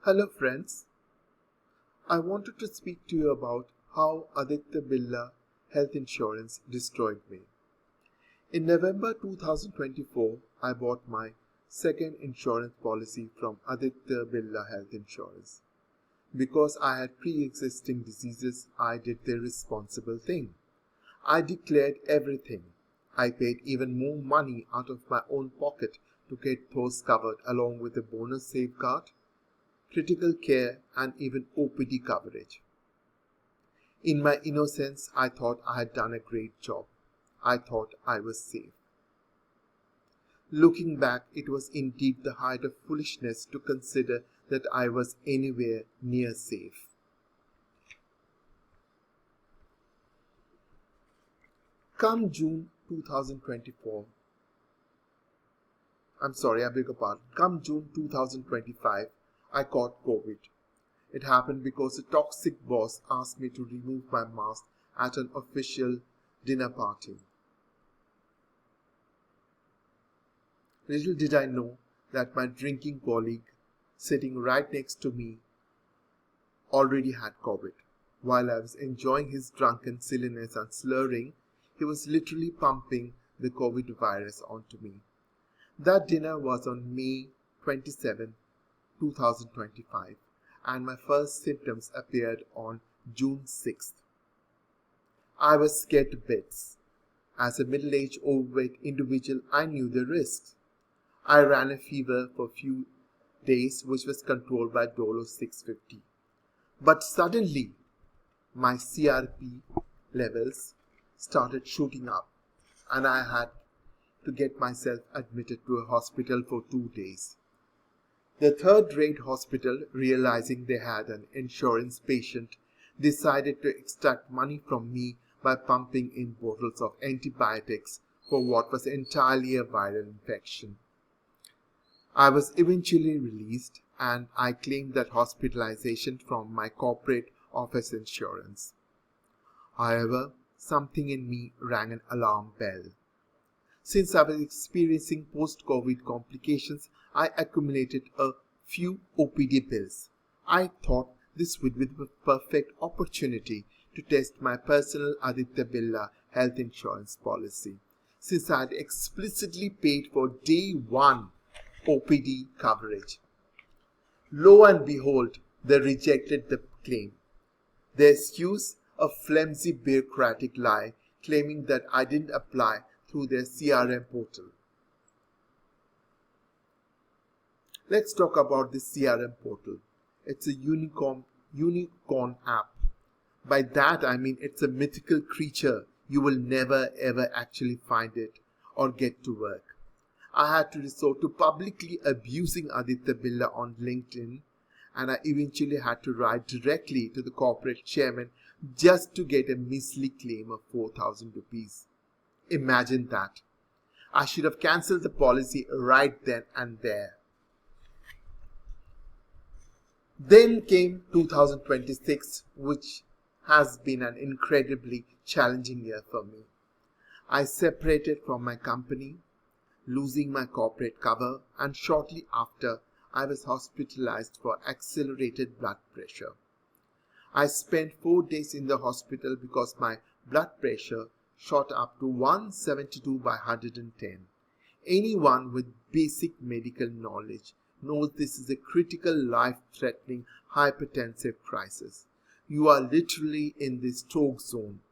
Hello friends, I wanted to speak to you about how Aditya Birla Health Insurance destroyed me. In November 2024, I bought my second insurance policy from Aditya Birla Health Insurance. Because I had pre-existing diseases, I did the responsible thing. I declared everything. I paid even more money out of my own pocket to get those covered along with a bonus safeguard, critical care and even OPD coverage. In my innocence, I thought I had done a great job. I thought I was safe. Looking back, it was indeed the height of foolishness to consider that I was anywhere near safe. Come June 2024, Come June 2025, I caught COVID. It happened because a toxic boss asked me to remove my mask at an official dinner party. Little did I know that my drinking colleague sitting right next to me already had COVID. While I was enjoying his drunken silliness and slurring, he was literally pumping the COVID virus onto me. That dinner was on May 27, 2025, and my first symptoms appeared on June 6th. I was scared to bits. As a middle-aged overweight individual, I knew the risks. I ran a fever for a few days which was controlled by Dolo 650. But suddenly, my CRP levels started shooting up and I had to get myself admitted to a hospital for 2 days. The third-rate hospital, realizing they had an insurance patient, decided to extract money from me by pumping in bottles of antibiotics for what was entirely a viral infection. I was eventually released and I claimed that hospitalization from my corporate office insurance. However, something in me rang an alarm bell. Since I was experiencing post-COVID complications, I accumulated a few OPD bills. I thought this would be the perfect opportunity to test my personal Aditya Birla health insurance policy, since I had explicitly paid for day one OPD coverage. Lo and behold, they rejected the claim. They excused a flimsy bureaucratic lie claiming that I didn't apply through their CRM portal. Let's talk about the CRM portal. It's a unicorn app. By that I mean it's a mythical creature. You will never ever actually find it or get to work. I had to resort to publicly abusing Aditya Birla on LinkedIn, and I eventually had to write directly to the corporate chairman just to get a measly claim of 4,000 rupees. Imagine that. I should have cancelled the policy right then and there. Then came 2026, which has been an incredibly challenging year for me. I separated from my company, losing my corporate cover, and shortly after, I was hospitalized for accelerated blood pressure. I spent 4 days in the hospital because my blood pressure shot up to 172/110. Anyone with basic medical knowledge knows this is a critical life-threatening hypertensive crisis. You are literally in the stroke zone.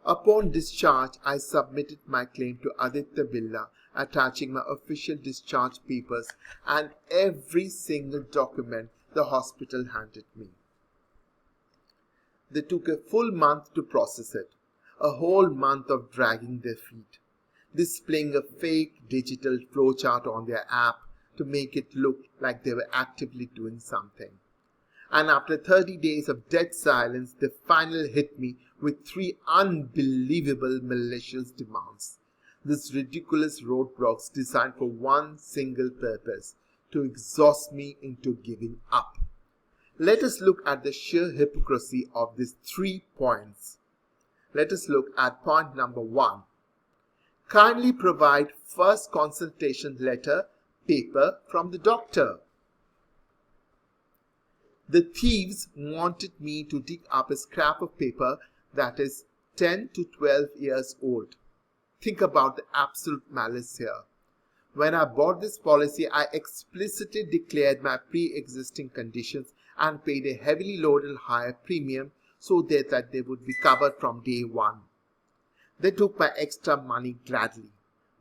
Upon discharge, I submitted my claim to Aditya Birla, attaching my official discharge papers and every single document the hospital handed me. They took a full month to process it, a whole month of dragging their feet, displaying a fake digital flowchart on their app to make it look like they were actively doing something. And after 30 days of dead silence, they finally hit me with 3 unbelievable malicious demands. This ridiculous roadblocks designed for one single purpose, to exhaust me into giving up. Let us look at the sheer hypocrisy of these 3 points. Let us look at point number 1. Kindly provide first consultation letter paper from the doctor. The thieves wanted me to dig up a scrap of paper that is 10 to 12 years old. Think about the absolute malice here. When I bought this policy, I explicitly declared my pre-existing conditions and paid a heavily loaded higher premium so that they would be covered from day one. They took my extra money gladly,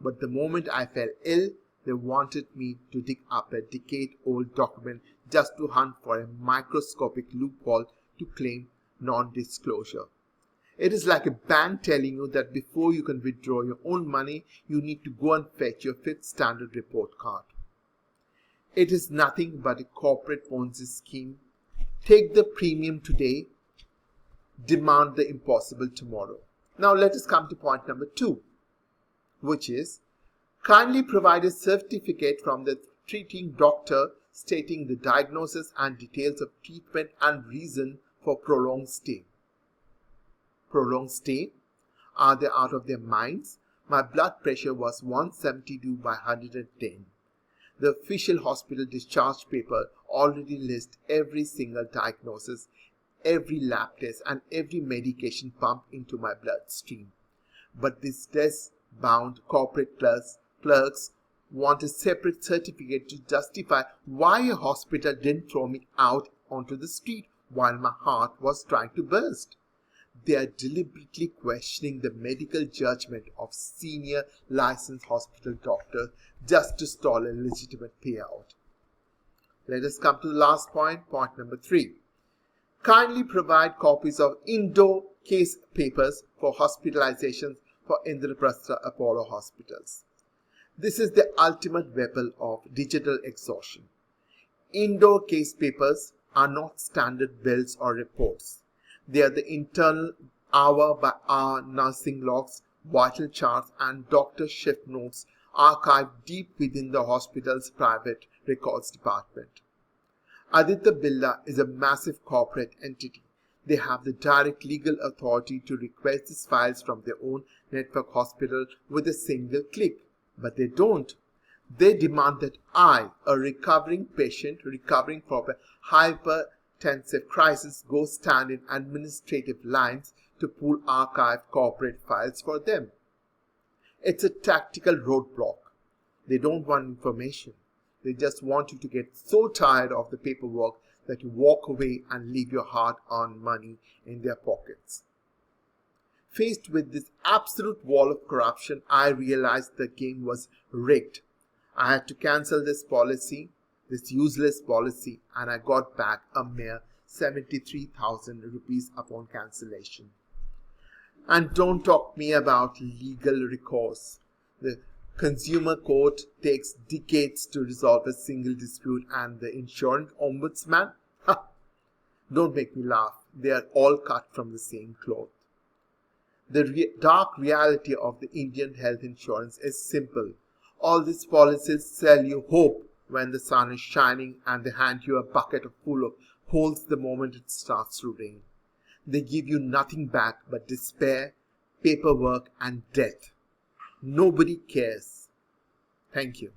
but the moment I fell ill, they wanted me to dig up a decade-old document just to hunt for a microscopic loophole to claim non-disclosure. It is like a bank telling you that before you can withdraw your own money, you need to go and fetch your fifth standard report card. It is nothing but a corporate Ponzi scheme. Take the premium today, demand the impossible tomorrow. Now let us come to point number 2, which is kindly provide a certificate from the treating doctor stating the diagnosis and details of treatment and reason for prolonged stay. Prolonged stay? Are they out of their minds? My blood pressure was 172/110. The official hospital discharge paper already lists every single diagnosis, every lab test and every medication pumped into my bloodstream. But these desk-bound corporate clerks want a separate certificate to justify why a hospital didn't throw me out onto the street while my heart was trying to burst. They are deliberately questioning the medical judgment of senior licensed hospital doctors just to stall a legitimate payout. Let us come to the last point, point number 3. Kindly provide copies of Indo case papers for hospitalizations for Indraprastha Apollo hospitals. This is the ultimate weapon of digital exhaustion. Indo case papers are not standard bills or reports. They are the internal hour-by-hour nursing logs, vital charts, and doctor shift notes archived deep within the hospital's private records department. Aditya Birla is a massive corporate entity. They have the direct legal authority to request these files from their own network hospital with a single click. But they don't. They demand that I, a recovering patient recovering from a hypertensive crisis, go stand in administrative lines to pull archived corporate files for them. It's a tactical roadblock. They don't want information. They just want you to get so tired of the paperwork that you walk away and leave your hard-earned money in their pockets. Faced with this absolute wall of corruption, I realized the game was rigged. I had to cancel this policy, this useless policy, and I got back a mere 73,000 rupees upon cancellation. And don't talk me about legal recourse. The consumer court takes decades to resolve a single dispute, and the insurance ombudsman? Don't make me laugh. They are all cut from the same cloth. The dark reality of the Indian health insurance is simple. All these policies sell you hope when the sun is shining, and they hand you a bucket full of holes the moment it starts to rain. They give you nothing back but despair, paperwork, and death. Nobody cares. Thank you.